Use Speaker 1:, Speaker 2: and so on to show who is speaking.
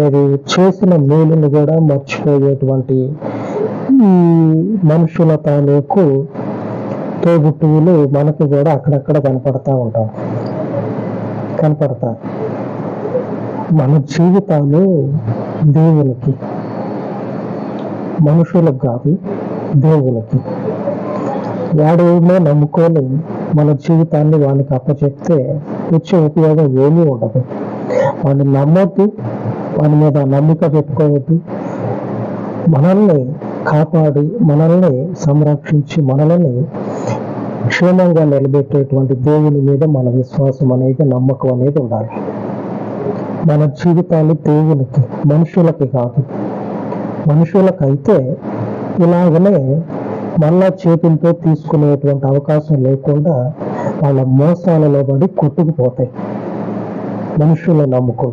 Speaker 1: అది చేసిన మేలును కూడా మర్చిపోయేటువంటి ఈ మనుషుల తాలూకు తోబుట్టువులు మనకు కూడా అక్కడక్కడ కనపడతారు. మన జీవితాలు దేవునికి, మనుషులకు కాదు, దేవునికి. వాడేమో నమ్ముకొని మన జీవితాన్ని వానికి అప్పచెప్తే వచ్చే ఉపయోగం ఏమీ ఉండదు. వాడిని నమ్మొద్దు, వాని మీద నమ్మిక పెట్టుకోవద్దు. మనల్ని కాపాడి, మనల్ని సంరక్షించి, మనల్ని క్షేమంగా నిలబెట్టేటువంటి దేవుని మీద మన విశ్వాసం అనేది, నమ్మకం అనేది ఉండాలి. మన జీవితాలు దేవునికి, మనుషులకి కాదు. మనుషులకైతే ఇలాగనే మళ్ళా చేతులతో తీసుకునేటువంటి అవకాశం లేకుండా వాళ్ళ మోసాలలో పడి కొట్టుకుపోతాయి. మనుషులను నమ్ముకో.